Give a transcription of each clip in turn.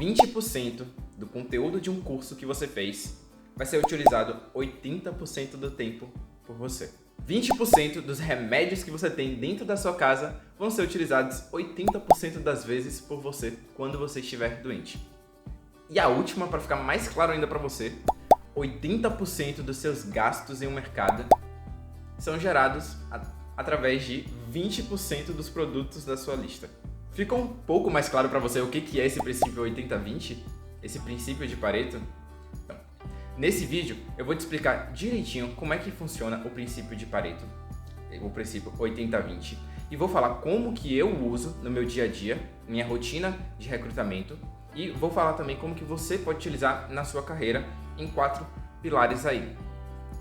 20% do conteúdo de um curso que você fez vai ser utilizado 80% do tempo por você. 20% dos remédios que você tem dentro da sua casa vão ser utilizados 80% das vezes por você quando você estiver doente. E a última, para ficar mais claro ainda para você, 80% dos seus gastos em um mercado são gerados através de 20% dos produtos da sua lista. Ficou um pouco mais claro para você o que é esse princípio 80-20? Esse princípio de Pareto? Então, nesse vídeo eu vou te explicar direitinho como é que funciona o princípio de Pareto, o princípio 80-20, e vou falar como que eu uso no meu dia a dia, minha rotina de recrutamento, e vou falar também como que você pode utilizar na sua carreira em 4 pilares aí.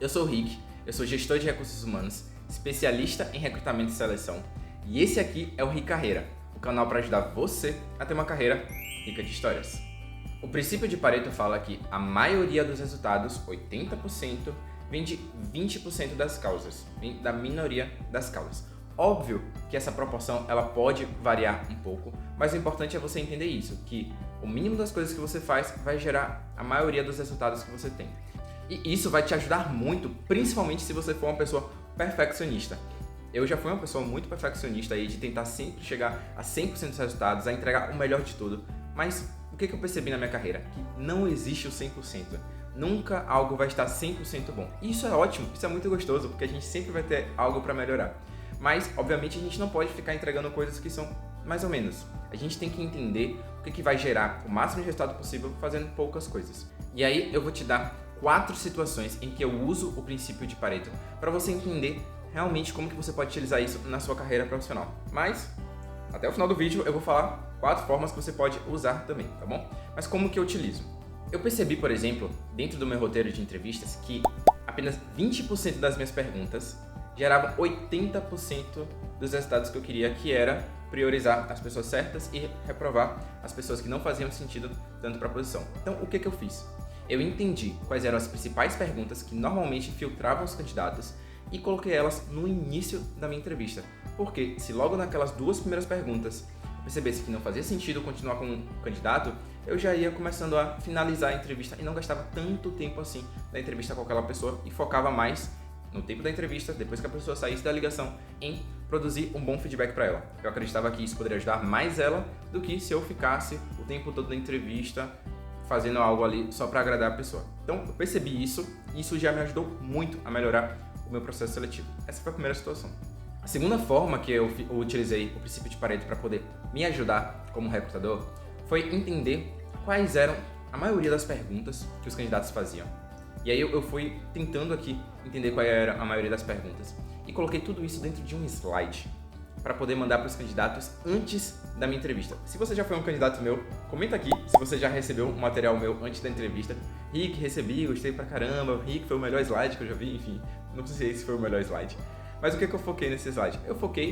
Eu sou o Rick, eu sou gestor de recursos humanos, especialista em recrutamento e seleção, e esse aqui é o Rick Carreira, o canal para ajudar você a ter uma carreira rica de histórias. O princípio de Pareto fala que a maioria dos resultados, 80%, vem de 20% das causas, vem da minoria das causas. Óbvio que essa proporção ela pode variar um pouco, mas o importante é você entender isso, que o mínimo das coisas que você faz vai gerar a maioria dos resultados que você tem. E isso vai te ajudar muito, principalmente se você for uma pessoa perfeccionista. Eu já fui uma pessoa muito perfeccionista aí, de tentar sempre chegar a 100% dos resultados, a entregar o melhor de tudo, mas o que eu percebi na minha carreira? Que não existe o 100%. Nunca algo vai estar 100% bom. E isso é ótimo, isso é muito gostoso, porque a gente sempre vai ter algo para melhorar. Mas, obviamente, a gente não pode ficar entregando coisas que são mais ou menos. A gente tem que entender o que vai gerar o máximo de resultado possível fazendo poucas coisas. E aí eu vou te dar 4 situações em que eu uso o princípio de Pareto para você entender realmente como que você pode utilizar isso na sua carreira profissional. Mas, até o final do vídeo eu vou falar 4 formas que você pode usar também, tá bom? Mas como que eu utilizo? Eu percebi, por exemplo, dentro do meu roteiro de entrevistas, que apenas 20% das minhas perguntas geravam 80% dos resultados que eu queria, que era priorizar as pessoas certas e reprovar as pessoas que não faziam sentido tanto para a posição. Então, o que eu fiz? Eu entendi quais eram as principais perguntas que normalmente filtravam os candidatos e coloquei elas no início da minha entrevista. Porque se logo naquelas 2 primeiras perguntas eu percebesse que não fazia sentido continuar com um candidato, eu já ia começando a finalizar a entrevista e não gastava tanto tempo assim da entrevista com aquela pessoa e focava mais no tempo da entrevista, depois que a pessoa saísse da ligação, em produzir um bom feedback para ela. Eu acreditava que isso poderia ajudar mais ela do que se eu ficasse o tempo todo na entrevista fazendo algo ali só para agradar a pessoa. Então eu percebi isso e isso já me ajudou muito a melhorar o meu processo seletivo. Essa foi a primeira situação. A segunda forma que eu utilizei o princípio de Pareto para poder me ajudar como recrutador foi entender quais eram a maioria das perguntas que os candidatos faziam. E aí eu fui tentando aqui entender qual era a maioria das perguntas e coloquei tudo isso dentro de um slide para poder mandar para os candidatos antes da minha entrevista. Se você já foi um candidato meu, comenta aqui se você já recebeu um material meu antes da entrevista. Rick, recebi, gostei pra caramba, Rick, foi o melhor slide que eu já vi, enfim, não sei se foi o melhor slide. Mas o que eu foquei nesse slide? Eu foquei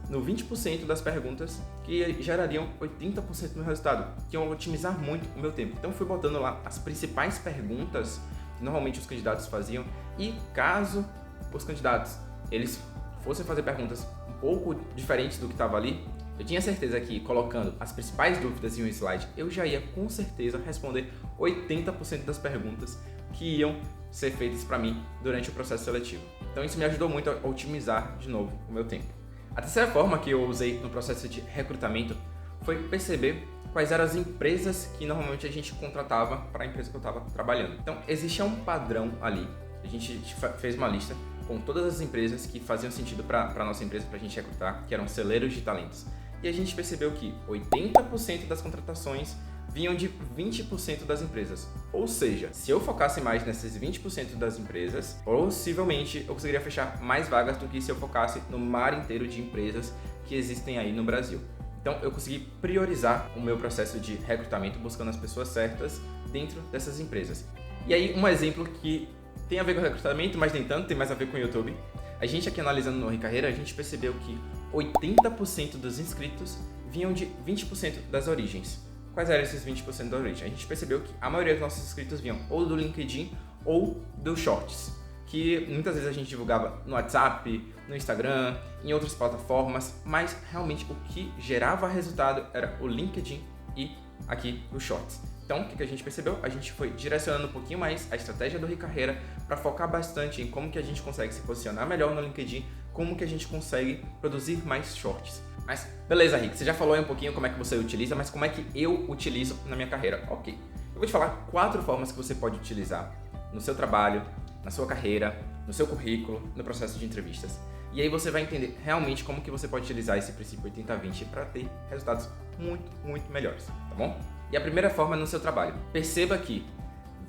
no 20% das perguntas que gerariam 80% do meu resultado, que iam otimizar muito o meu tempo. Então fui botando lá as principais perguntas que normalmente os candidatos faziam e caso os candidatos eles fossem fazer perguntas um pouco diferentes do que estava ali, eu tinha certeza que colocando as principais dúvidas em um slide, eu já ia com certeza responder 80% das perguntas que iam ser feitas para mim durante o processo seletivo. Então isso me ajudou muito a otimizar de novo o meu tempo. A terceira forma que eu usei no processo de recrutamento foi perceber quais eram as empresas que normalmente a gente contratava para a empresa que eu estava trabalhando. Então existia um padrão ali, a gente fez uma lista com todas as empresas que faziam sentido para a nossa empresa, para a gente recrutar, que eram celeiros de talentos. E a gente percebeu que 80% das contratações vinham de 20% das empresas. Ou seja, se eu focasse mais nesses 20% das empresas, possivelmente eu conseguiria fechar mais vagas do que se eu focasse no mar inteiro de empresas que existem aí no Brasil. Então eu consegui priorizar o meu processo de recrutamento buscando as pessoas certas dentro dessas empresas. E aí um exemplo que tem a ver com recrutamento, mas nem tanto, tem mais a ver com o YouTube. A gente aqui analisando no Rick Carreira, a gente percebeu que 80% dos inscritos vinham de 20% das origens. Quais eram esses 20% da origem? A gente percebeu que a maioria dos nossos inscritos vinham ou do LinkedIn ou do Shorts, que muitas vezes a gente divulgava no WhatsApp, no Instagram, em outras plataformas, mas realmente o que gerava resultado era o LinkedIn e aqui os shorts. Então, o que a gente percebeu? A gente foi direcionando um pouquinho mais a estratégia do Ricarreira para focar bastante em como que a gente consegue se posicionar melhor no LinkedIn, como que a gente consegue produzir mais shorts. Mas, beleza, Rick, você já falou aí um pouquinho como é que você utiliza, mas como é que eu utilizo na minha carreira? Ok, eu vou te falar 4 formas que você pode utilizar no seu trabalho, na sua carreira, no seu currículo, no processo de entrevistas. E aí você vai entender realmente como que você pode utilizar esse princípio 80-20 para ter resultados muito melhores, tá bom? E a primeira forma é no seu trabalho. Perceba que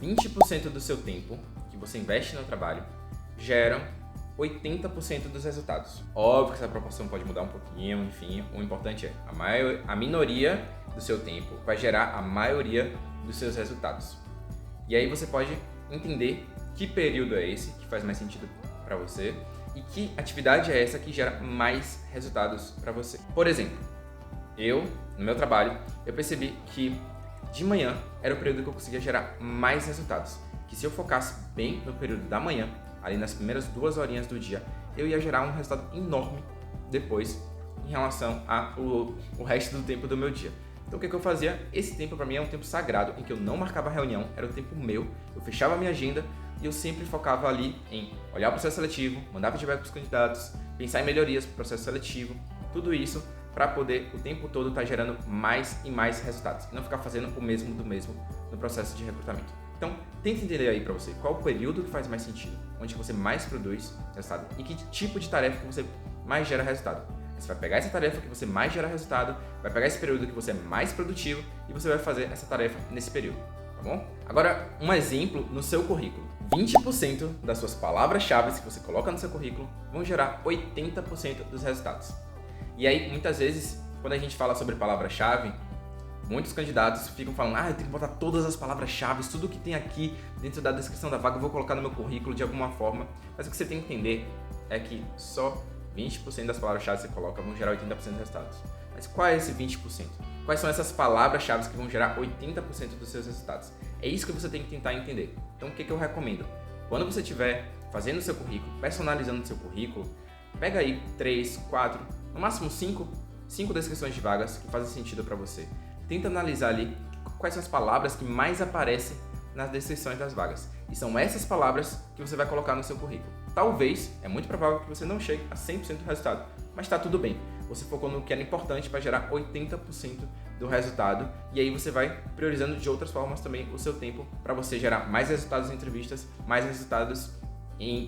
20% do seu tempo que você investe no trabalho geram 80% dos resultados. Óbvio que essa proporção pode mudar um pouquinho, enfim, o importante é a minoria do seu tempo vai gerar a maioria dos seus resultados. E aí você pode entender que período é esse que faz mais sentido para você e que atividade é essa que gera mais resultados para você. Por exemplo, no meu trabalho, eu percebi que de manhã era o período que eu conseguia gerar mais resultados. Que se eu focasse bem no período da manhã, ali nas primeiras 2 horinhas do dia, eu ia gerar um resultado enorme depois em relação ao resto do tempo do meu dia. Então o que eu fazia? Esse tempo para mim é um tempo sagrado, em que eu não marcava reunião, era o tempo meu, eu fechava a minha agenda e eu sempre focava ali em olhar o processo seletivo, mandar feedback para os candidatos, pensar em melhorias para o processo seletivo, tudo isso para poder o tempo todo estar gerando mais e mais resultados e não ficar fazendo o mesmo do mesmo no processo de recrutamento. Então, tenta entender aí para você qual o período que faz mais sentido, onde você mais produz resultado e que tipo de tarefa que você mais gera resultado. Você vai pegar essa tarefa que você mais gera resultado, vai pegar esse período que você é mais produtivo e você vai fazer essa tarefa nesse período, tá bom? Agora, um exemplo no seu currículo. 20% das suas palavras-chave que você coloca no seu currículo vão gerar 80% dos resultados. E aí, muitas vezes, quando a gente fala sobre palavra-chave, muitos candidatos ficam falando, eu tenho que botar todas as palavras-chave, tudo que tem aquaqui dentro da descrição da vaga, eu vou colocar no meu currículo de alguma forma. Mas o que você tem que entender é que só 20% das palavras-chave que você coloca vão gerar 80% dos resultados. Mas qual é esse 20%? Quais são essas palavras-chave que vão gerar 80% dos seus resultados? É isso que você tem que tentar entender. Então, o que eu recomendo? Quando você estiver fazendo o seu currículo, personalizando o seu currículo, pega aí 3, 4, no máximo 5 descrições de vagas que fazem sentido para você. Tenta analisar ali quais são as palavras que mais aparecem nas descrições das vagas. E são essas palavras que você vai colocar no seu currículo. Talvez, é muito provável que você não chegue a 100% do resultado, mas está tudo bem. Você focou no que era importante para gerar 80% do resultado e aí você vai priorizando de outras formas também o seu tempo para você gerar mais resultados em entrevistas, mais resultados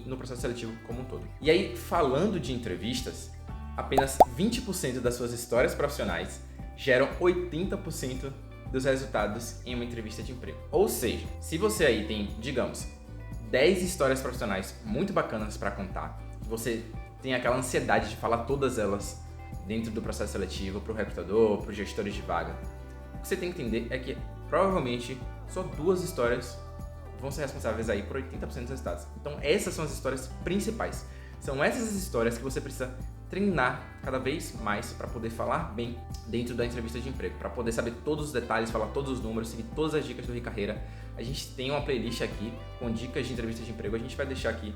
no processo seletivo como um todo. E aí, falando de entrevistas, apenas 20% das suas histórias profissionais geram 80% dos resultados em uma entrevista de emprego. Ou seja, se você aí tem, digamos, 10 histórias profissionais muito bacanas para contar, você tem aquela ansiedade de falar todas elas dentro do processo seletivo, para o recrutador, para os gestores de vaga, o que você tem que entender é que provavelmente só 2 histórias vão ser responsáveis aí por 80% dos resultados. Então essas são as histórias principais. São essas as histórias que você precisa treinar cada vez mais para poder falar bem dentro da entrevista de emprego, para poder saber todos os detalhes, falar todos os números, seguir todas as dicas do Ricarreira. A gente tem uma playlist aqui com dicas de entrevista de emprego, a gente vai deixar aqui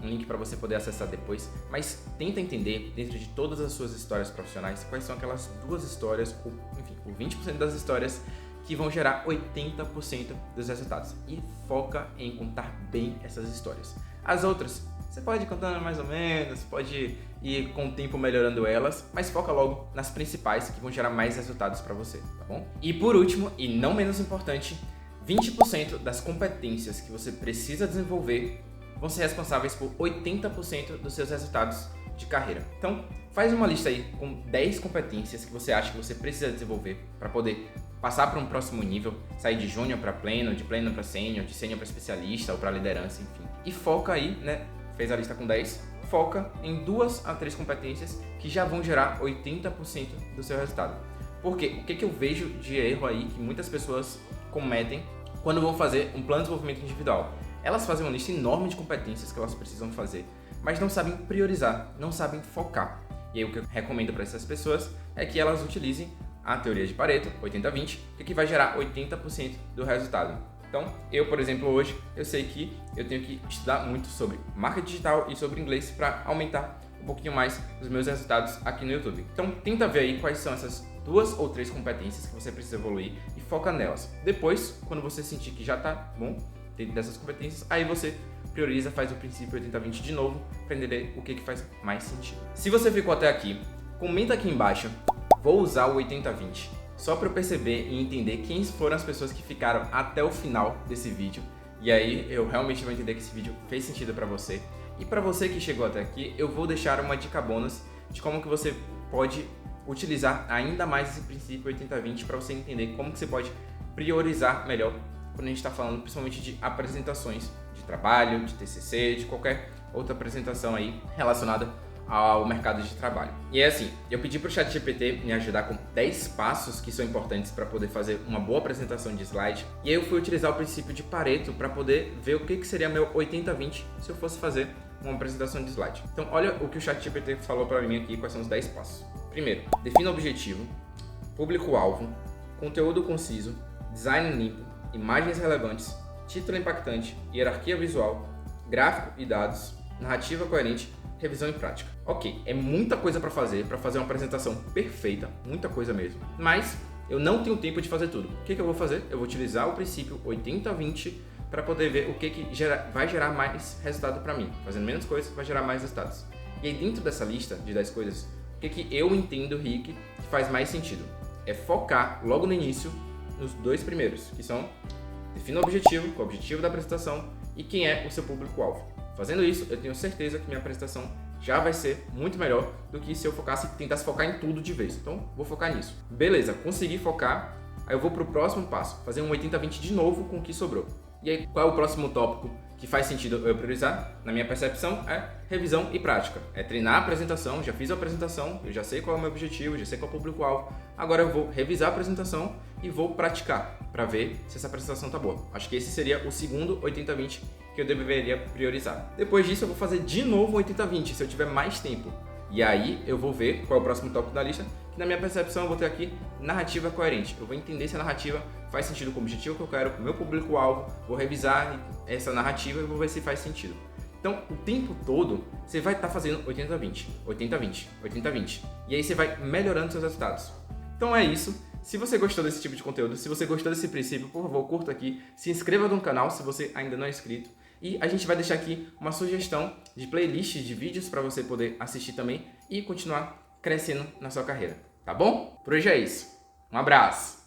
um link para você poder acessar depois, mas tenta entender dentro de todas as suas histórias profissionais quais são aquelas 2 histórias, ou enfim, o 20% das histórias que vão gerar 80% dos resultados e foca em contar bem essas histórias. As outras, você pode ir contando mais ou menos, pode ir com o tempo melhorando elas, mas foca logo nas principais que vão gerar mais resultados para você, tá bom? E por último, e não menos importante, 20% das competências que você precisa desenvolver vão ser responsáveis por 80% dos seus resultados de carreira. Então, faz uma lista aí com 10 competências que você acha que você precisa desenvolver para poder passar para um próximo nível, sair de júnior para pleno, de pleno para sênior, de sênior para especialista ou para liderança, enfim. E foca aí, né? Fez a lista com 10, foca em 2 a 3 competências que já vão gerar 80% do seu resultado. Porque o que eu vejo de erro aí que muitas pessoas cometem quando vão fazer um plano de desenvolvimento individual? Elas fazem uma lista enorme de competências que elas precisam fazer, mas não sabem priorizar, não sabem focar. E aí o que eu recomendo para essas pessoas é que elas utilizem a teoria de Pareto, 80-20, que vai gerar 80% do resultado. Então, eu, por exemplo, hoje, eu sei que eu tenho que estudar muito sobre marketing digital e sobre inglês para aumentar um pouquinho mais os meus resultados aqui no YouTube. Então, tenta ver aí quais são essas 2 ou 3 competências que você precisa evoluir e foca nelas. Depois, quando você sentir que já tá bom dentro dessas competências, aí você prioriza, faz o princípio 80-20 de novo para entender o que faz mais sentido. Se você ficou até aqui, comenta aqui embaixo, vou usar o 80-20, só para eu perceber e entender quem foram as pessoas que ficaram até o final desse vídeo. E aí eu realmente vou entender que esse vídeo fez sentido para você. E para você que chegou até aqui, eu vou deixar uma dica bônus de como que você pode utilizar ainda mais esse princípio 80-20 para você entender como que você pode priorizar melhor quando a gente está falando principalmente de apresentações de trabalho, de TCC, de qualquer outra apresentação aí relacionada ao mercado de trabalho. E é assim, eu pedi para o ChatGPT me ajudar com 10 passos que são importantes para poder fazer uma boa apresentação de slide, e aí eu fui utilizar o princípio de Pareto para poder ver o que seria meu 80-20 se eu fosse fazer uma apresentação de slide. Então olha o que o ChatGPT falou para mim aqui, quais são os 10 passos. Primeiro, defina o objetivo, público-alvo, conteúdo conciso, design limpo, imagens relevantes, título impactante, hierarquia visual, gráfico e dados, narrativa coerente, revisão e prática. Ok, é muita coisa para fazer uma apresentação perfeita, muita coisa mesmo. Mas eu não tenho tempo de fazer tudo. O que eu vou fazer? Eu vou utilizar o princípio 80-20 para poder ver o que vai gerar mais resultado para mim. Fazendo menos coisas vai gerar mais resultados. E aí dentro dessa lista de 10 coisas, o que eu entendo, Rick, que faz mais sentido? É focar logo no início nos 2 primeiros, que são defina o objetivo, qual é o objetivo da apresentação e quem é o seu público-alvo. Fazendo isso, eu tenho certeza que minha apresentação já vai ser muito melhor do que se eu tentasse focar em tudo de vez. Então, vou focar nisso. Beleza, consegui focar, aí eu vou para o próximo passo, fazer um 80-20 de novo com o que sobrou. E aí, qual é o próximo tópico que faz sentido eu priorizar? Na minha percepção, é revisão e prática. É treinar a apresentação, já fiz a apresentação, eu já sei qual é o meu objetivo, já sei qual é o público-alvo. Agora eu vou revisar a apresentação e vou praticar para ver se essa apresentação tá boa. Acho que esse seria o segundo 80-20 que eu deveria priorizar. Depois disso, eu vou fazer de novo 80-20, se eu tiver mais tempo. E aí, eu vou ver qual é o próximo tópico da lista, que na minha percepção eu vou ter aqui narrativa coerente. Eu vou entender se a narrativa faz sentido com o objetivo que eu quero, com o meu público-alvo, vou revisar essa narrativa e vou ver se faz sentido. Então, o tempo todo, você vai estar fazendo 80-20, 80-20, 80-20. E aí você vai melhorando seus resultados. Então é isso. Se você gostou desse tipo de conteúdo, se você gostou desse princípio, por favor, curta aqui, se inscreva no canal se você ainda não é inscrito. E a gente vai deixar aqui uma sugestão de playlist de vídeos para você poder assistir também e continuar crescendo na sua carreira, tá bom? Por hoje é isso. Um abraço!